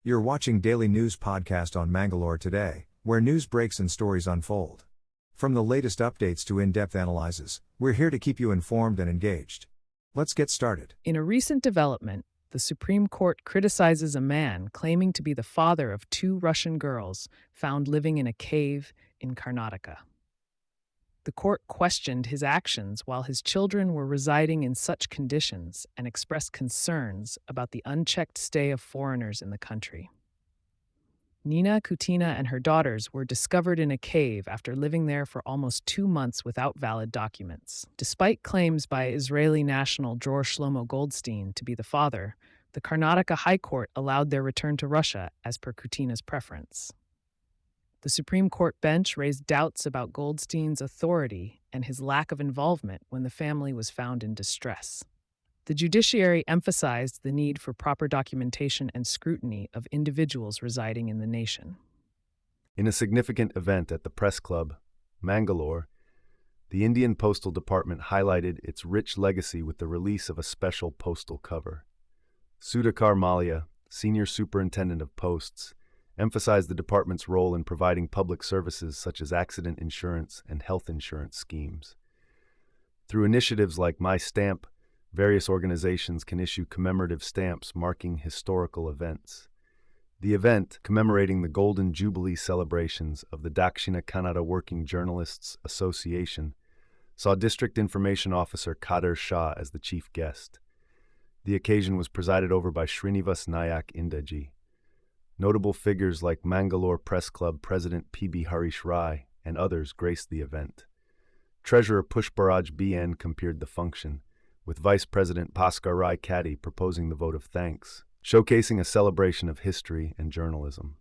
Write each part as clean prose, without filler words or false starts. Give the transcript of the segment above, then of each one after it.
You're watching Daily News Podcast on Mangalore today, where news breaks and stories unfold. From the latest updates to in-depth analyses, we're here to keep you informed and engaged. Let's get started. In a recent development, the Supreme Court criticizes a man claiming to be the father of two Russian girls found living in a cave in Karnataka. The court questioned his actions while his children were residing in such conditions and expressed concerns about the unchecked stay of foreigners in the country. Nina Kutina and her daughters were discovered in a cave after living there for almost 2 months without valid documents. Despite claims by Israeli national Dror Shlomo Goldstein to be the father, the Karnataka High Court allowed their return to Russia as per Kutina's preference. The Supreme Court bench raised doubts about Goldstein's authority and his lack of involvement when the family was found in distress. The judiciary emphasized the need for proper documentation and scrutiny of individuals residing in the nation. In a significant event at the Press Club, Mangalore, the Indian Postal Department highlighted its rich legacy with the release of a special postal cover. Sudhakar Malia, Senior Superintendent of Posts, emphasized the department's role in providing public services such as accident insurance and health insurance schemes. Through initiatives like My Stamp, various organizations can issue commemorative stamps marking historical events. The event, commemorating the Golden Jubilee celebrations of the Dakshina Kannada Working Journalists Association, saw District Information Officer Kader Shah as the chief guest. The occasion was presided over by Srinivas Nayak Indaji. Notable figures like Mangalore Press Club President P.B. Harish Rai and others graced the event. Treasurer Pushparaj B.N. compared the function, with Vice President Bhaskar Rai Kaddi proposing the vote of thanks, showcasing a celebration of history and journalism.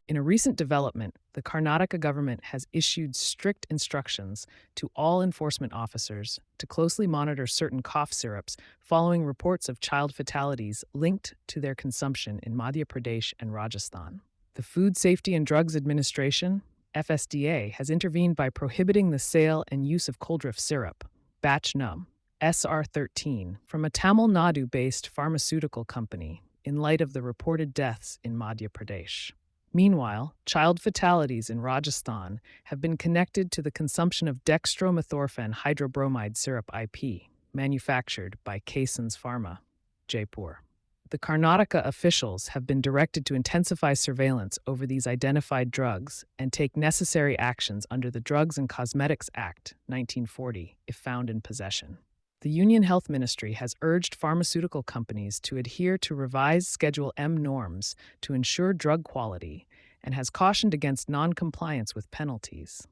In a recent development, the Karnataka government has issued strict instructions to all enforcement officers to closely monitor certain cough syrups following reports of child fatalities linked to their consumption in Madhya Pradesh and Rajasthan. The Food Safety and Drugs Administration, FSDA, has intervened by prohibiting the sale and use of coldref syrup, batch num, SR13, from a Tamil Nadu-based pharmaceutical company in light of the reported deaths in Madhya Pradesh. Meanwhile, child fatalities in Rajasthan have been connected to the consumption of dextromethorphan hydrobromide syrup IP, manufactured by Kason's Pharma, Jaipur. The Karnataka officials have been directed to intensify surveillance over these identified drugs and take necessary actions under the Drugs and Cosmetics Act, 1940, if found in possession. The Union Health Ministry has urged pharmaceutical companies to adhere to revised Schedule M norms to ensure drug quality and has cautioned against non-compliance with penalties.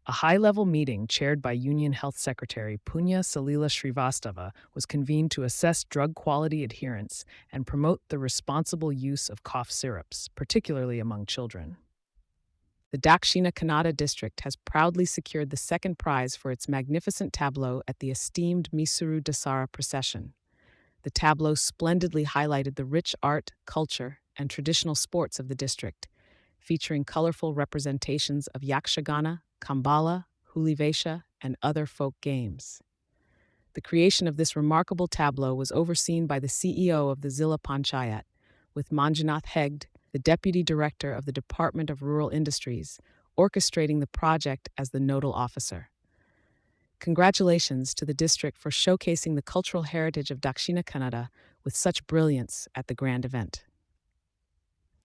A high-level meeting chaired by Union Health Secretary Punya Salila Srivastava was convened to assess drug quality adherence and promote the responsible use of cough syrups, particularly among children. The Dakshina Kannada district has proudly secured the second prize for its magnificent tableau at the esteemed Mysuru Dasara procession. The tableau splendidly highlighted the rich art, culture, and traditional sports of the district, featuring colorful representations of yakshagana, kambala, hulivesha, and other folk games. The creation of this remarkable tableau was overseen by the CEO of the Zilla Panchayat, with Manjunath Hegde, the Deputy Director of the Department of Rural Industries, orchestrating the project as the nodal officer. Congratulations to the district for showcasing the cultural heritage of Dakshina Kannada with such brilliance at the grand event.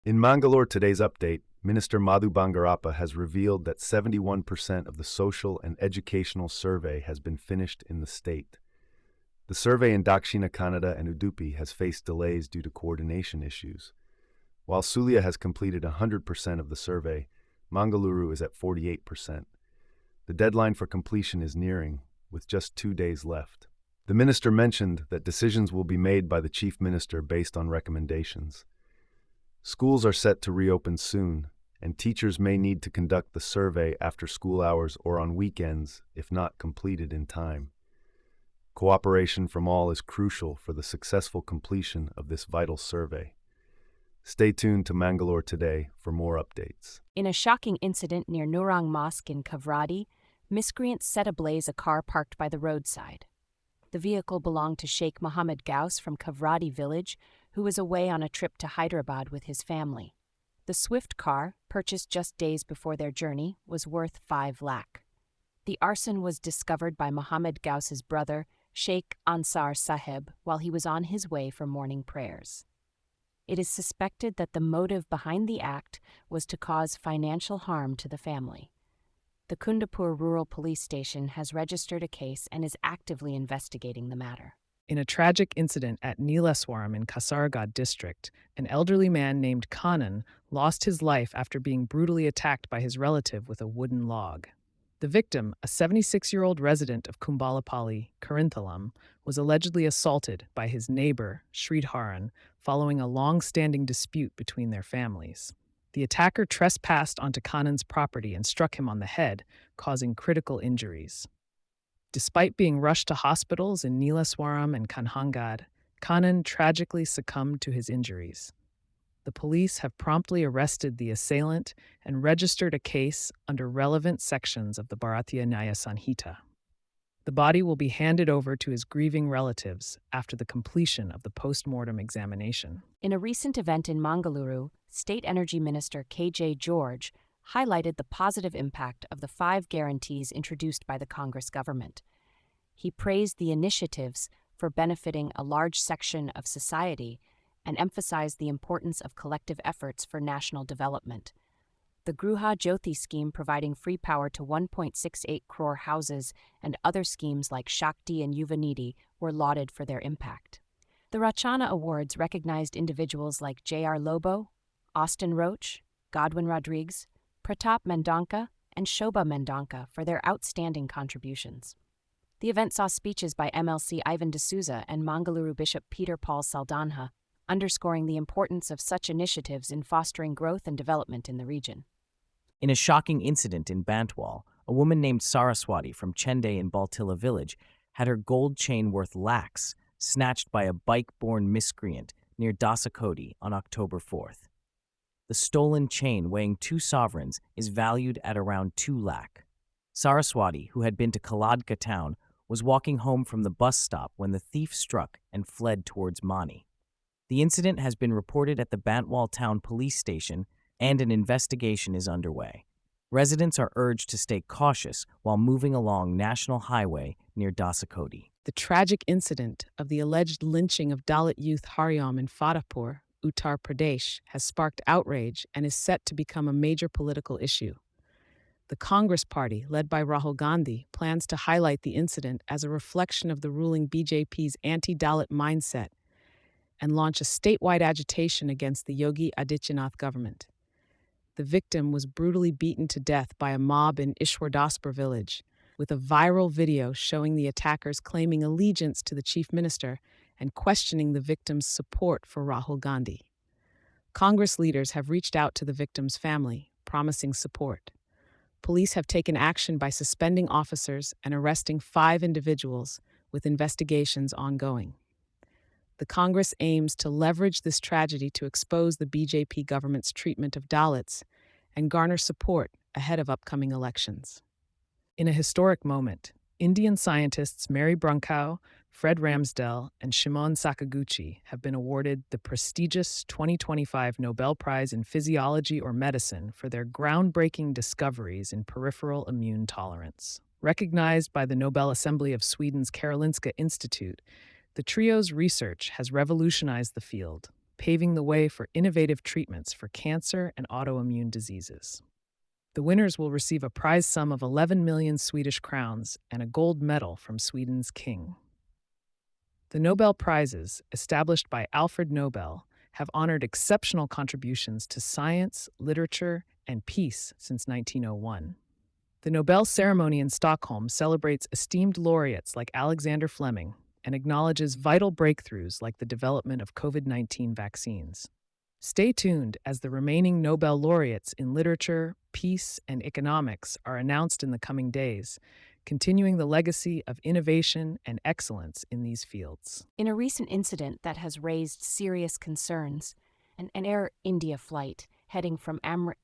In Mangalore today's update, Minister Madhu Bangarappa has revealed that 71% of the social and educational survey has been finished in the state. The survey in Dakshina Kannada and Udupi has faced delays due to coordination issues. While Sulia has completed 100% of the survey, Mangaluru is at 48%. The deadline for completion is nearing, with just 2 days left. The minister mentioned that decisions will be made by the chief minister based on recommendations. Schools are set to reopen soon, and teachers may need to conduct the survey after school hours or on weekends if not completed in time. Cooperation from all is crucial for the successful completion of this vital survey. Stay tuned to Mangalore today for more updates. In a shocking incident near Nurang Mosque in Kavradi, miscreants set ablaze a car parked by the roadside. The vehicle belonged to Sheikh Mohammed Gauss from Kavradi village, who was away on a trip to Hyderabad with his family. The Swift car, purchased just days before their journey, was worth 5 lakh. The arson was discovered by Muhammad Gauss's brother, Sheikh Ansar Sahib, while he was on his way for morning prayers. It is suspected that the motive behind the act was to cause financial harm to the family. The Kundapur Rural Police Station has registered a case and is actively investigating the matter. In a tragic incident at Neelaswaram in Kasaragod district, an elderly man named Kanan lost his life after being brutally attacked by his relative with a wooden log. The victim, a 76-year-old resident of Kumbalapalli, Karinthalam, was allegedly assaulted by his neighbor, Sridharan, following a long-standing dispute between their families. The attacker trespassed onto Kanan's property and struck him on the head, causing critical injuries. Despite being rushed to hospitals in Neelaswaram and Kanhangad, Kanan tragically succumbed to his injuries. The police have promptly arrested the assailant and registered a case under relevant sections of the Bharatiya Nyaya Sanhita. The body will be handed over to his grieving relatives after the completion of the post-mortem examination. In a recent event in Mangaluru, State Energy Minister K.J. George highlighted the positive impact of the 5 guarantees introduced by the Congress government. He praised the initiatives for benefiting a large section of society and emphasized the importance of collective efforts for national development. The Gruha Jyoti scheme providing free power to 1.68 crore houses and other schemes like Shakti and Yuvanidhi were lauded for their impact. The Rachana Awards recognized individuals like J.R. Lobo, Austin Roach, Godwin Rodriguez, Pratap Mendanka, and Shobha Mendanka for their outstanding contributions. The event saw speeches by MLC Ivan D'Souza and Mangaluru Bishop Peter Paul Saldanha, underscoring the importance of such initiatives in fostering growth and development in the region. In a shocking incident in Bantwal, a woman named Saraswati from Chende in Baltila village had her gold chain worth lakhs snatched by a bike-borne miscreant near Dasakoti on October 4th. The stolen chain, weighing 2 sovereigns, is valued at around 2 lakh. Saraswati, who had been to Kaladka town, was walking home from the bus stop when the thief struck and fled towards Mani. The incident has been reported at the Bantwal Town Police Station, and an investigation is underway. Residents are urged to stay cautious while moving along National Highway near Dasakoti. The tragic incident of the alleged lynching of Dalit youth Hariom in Fatehpur, Uttar Pradesh, has sparked outrage and is set to become a major political issue. The Congress Party, led by Rahul Gandhi, plans to highlight the incident as a reflection of the ruling BJP's anti-Dalit mindset and launch a statewide agitation against the Yogi Adityanath government. The victim was brutally beaten to death by a mob in Ishwardaspur village, with a viral video showing the attackers claiming allegiance to the chief minister and questioning the victim's support for Rahul Gandhi. Congress leaders have reached out to the victim's family, promising support. Police have taken action by suspending officers and arresting 5 individuals, with investigations ongoing. The Congress aims to leverage this tragedy to expose the BJP government's treatment of Dalits and garner support ahead of upcoming elections. In a historic moment, Indian scientists Mary Brunkow, Fred Ramsdell, and Shimon Sakaguchi have been awarded the prestigious 2025 Nobel Prize in Physiology or Medicine for their groundbreaking discoveries in peripheral immune tolerance. Recognized by the Nobel Assembly of Sweden's Karolinska Institute, the trio's research has revolutionized the field, paving the way for innovative treatments for cancer and autoimmune diseases. The winners will receive a prize sum of 11 million Swedish crowns and a gold medal from Sweden's king. The Nobel Prizes, established by Alfred Nobel, have honored exceptional contributions to science, literature, and peace since 1901. The Nobel ceremony in Stockholm celebrates esteemed laureates like Alexander Fleming and acknowledges vital breakthroughs like the development of COVID-19 vaccines. Stay tuned as the remaining Nobel laureates in literature, peace, and economics are announced in the coming days, continuing the legacy of innovation and excellence in these fields. In a recent incident that has raised serious concerns, an Air India flight heading from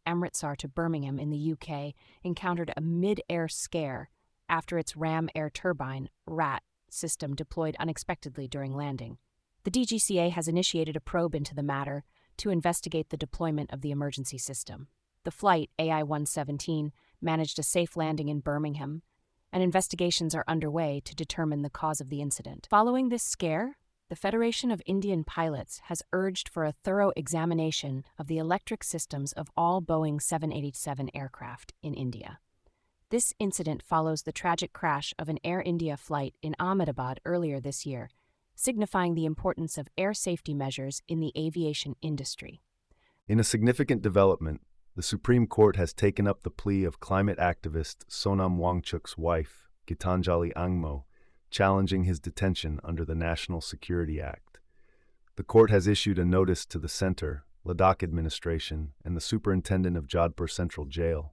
Amritsar to Birmingham in the UK encountered a mid-air scare after its ram air turbine, RAT, system deployed unexpectedly during landing. The DGCA has initiated a probe into the matter to investigate the deployment of the emergency system. The flight, AI-117, managed a safe landing in Birmingham, and investigations are underway to determine the cause of the incident. Following this scare, the Federation of Indian Pilots has urged for a thorough examination of the electric systems of all Boeing 787 aircraft in India. This incident follows the tragic crash of an Air India flight in Ahmedabad earlier this year, signifying the importance of air safety measures in the aviation industry. In a significant development, the Supreme Court has taken up the plea of climate activist Sonam Wangchuk's wife, Gitanjali Angmo, challenging his detention under the National Security Act. The court has issued a notice to the Center, Ladakh administration, and the superintendent of Jodhpur Central Jail.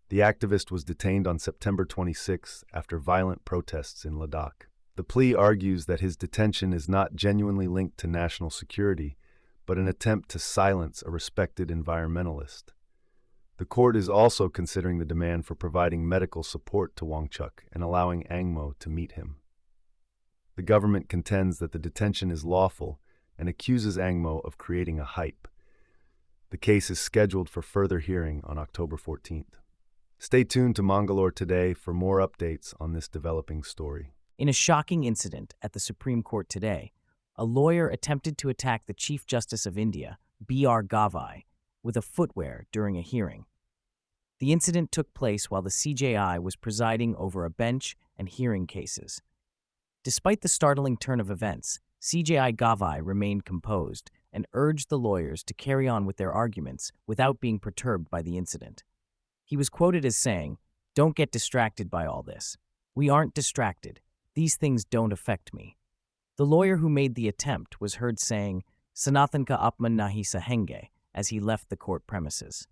The activist was detained on September 26 after violent protests in Ladakh. The plea argues that his detention is not genuinely linked to national security, but an attempt to silence a respected environmentalist. The court is also considering the demand for providing medical support to Wangchuk and allowing Angmo to meet him. The government contends that the detention is lawful and accuses Angmo of creating a hype. The case is scheduled for further hearing on October 14th. Stay tuned to Mangalore today for more updates on this developing story. In a shocking incident at the Supreme Court today, a lawyer attempted to attack the Chief Justice of India, B.R. Gavai, with a footwear during a hearing. The incident took place while the CJI was presiding over a bench and hearing cases. Despite the startling turn of events, CJI Gavai remained composed and urged the lawyers to carry on with their arguments without being perturbed by the incident. He was quoted as saying, "Don't get distracted by all this. We aren't distracted. These things don't affect me." The lawyer who made the attempt was heard saying, "Sanathanka apman nahi sahenge," as he left the court premises.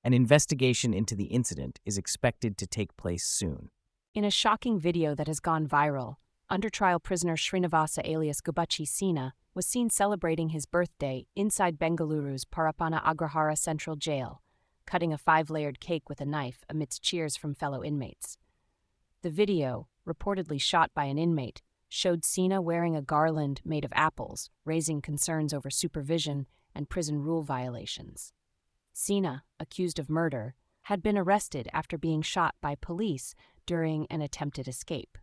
An investigation into the incident is expected to take place soon. In a shocking video that has gone viral, under-trial prisoner Srinivasa alias Gubachi Sina was seen celebrating his birthday inside Bengaluru's Parapana Agrahara Central Jail, cutting a 5-layered cake with a knife amidst cheers from fellow inmates. The video, reportedly shot by an inmate, showed Sina wearing a garland made of apples, raising concerns over supervision and prison rule violations. Sina, accused of murder, had been arrested after being shot by police during an attempted escape.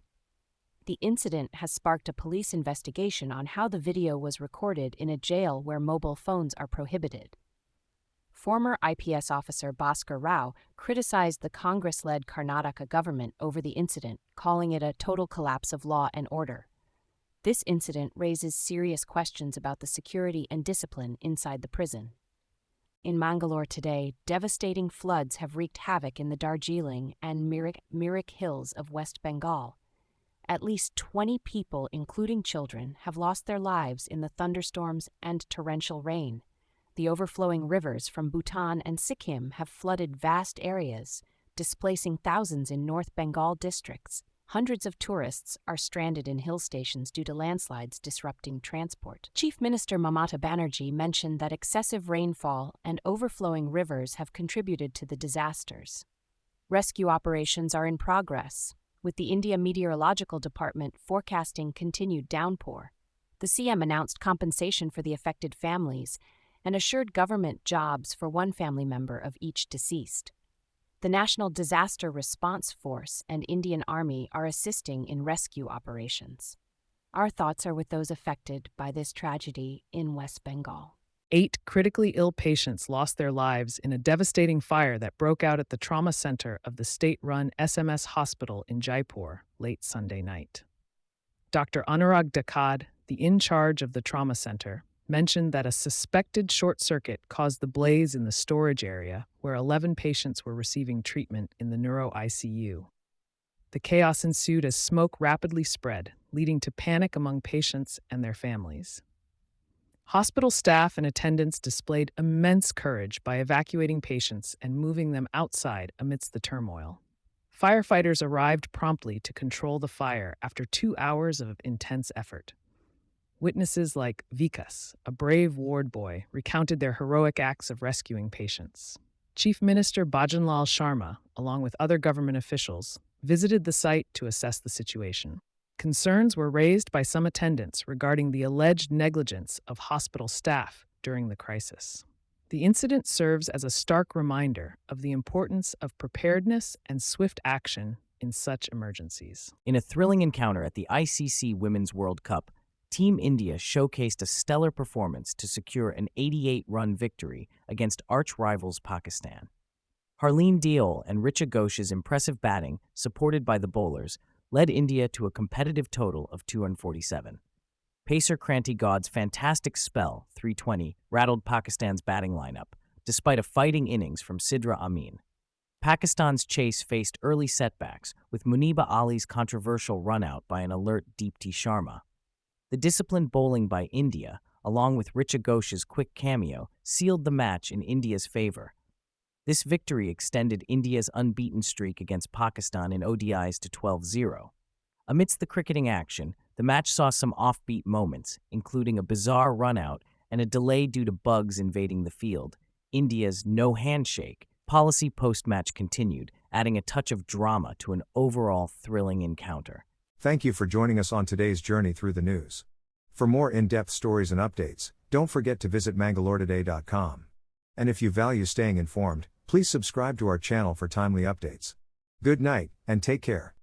The incident has sparked a police investigation on how the video was recorded in a jail where mobile phones are prohibited. Former IPS officer Bhaskar Rao criticized the Congress-led Karnataka government over the incident, calling it a total collapse of law and order. This incident raises serious questions about the security and discipline inside the prison. In Mangalore today, devastating floods have wreaked havoc in the Darjeeling and Mirik Hills of West Bengal. At least 20 people, including children, have lost their lives in the thunderstorms and torrential rain. The overflowing rivers from Bhutan and Sikkim have flooded vast areas, displacing thousands in North Bengal districts. Hundreds of tourists are stranded in hill stations due to landslides disrupting transport. Chief Minister Mamata Banerjee mentioned that excessive rainfall and overflowing rivers have contributed to the disasters. Rescue operations are in progress, with the India Meteorological Department forecasting continued downpour. The CM announced compensation for the affected families and assured government jobs for one family member of each deceased. The National Disaster Response Force and Indian Army are assisting in rescue operations. Our thoughts are with those affected by this tragedy in West Bengal. 8 critically ill patients lost their lives in a devastating fire that broke out at the trauma center of the state-run SMS hospital in Jaipur late Sunday night. Dr. Anurag Dakad, the in-charge of the trauma center, mentioned that a suspected short circuit caused the blaze in the storage area where 11 patients were receiving treatment in the neuro ICU. The chaos ensued as smoke rapidly spread, leading to panic among patients and their families. Hospital staff and attendants displayed immense courage by evacuating patients and moving them outside amidst the turmoil. Firefighters arrived promptly to control the fire after 2 hours of intense effort. Witnesses like Vikas, a brave ward boy, recounted their heroic acts of rescuing patients. Chief Minister Bhajanlal Sharma, along with other government officials, visited the site to assess the situation. Concerns were raised by some attendants regarding the alleged negligence of hospital staff during the crisis. The incident serves as a stark reminder of the importance of preparedness and swift action in such emergencies. In a thrilling encounter at the ICC Women's World Cup, Team India showcased a stellar performance to secure an 88-run victory against arch-rivals Pakistan. Harleen Deol and Richa Ghosh's impressive batting, supported by the bowlers, led India to a competitive total of 247. Pacer Kranti God's fantastic spell, 320, rattled Pakistan's batting lineup, despite a fighting innings from Sidra Amin. Pakistan's chase faced early setbacks, with Muniba Ali's controversial run-out by an alert Deepti Sharma. The disciplined bowling by India, along with Richa Ghosh's quick cameo, sealed the match in India's favor. This victory extended India's unbeaten streak against Pakistan in ODIs to 12-0. Amidst the cricketing action, the match saw some offbeat moments, including a bizarre run-out and a delay due to bugs invading the field. India's no handshake policy post-match continued, adding a touch of drama to an overall thrilling encounter. Thank you for joining us on today's journey through the news. For more in-depth stories and updates, don't forget to visit mangaloretoday.com. And if you value staying informed, please subscribe to our channel for timely updates. Good night, and take care.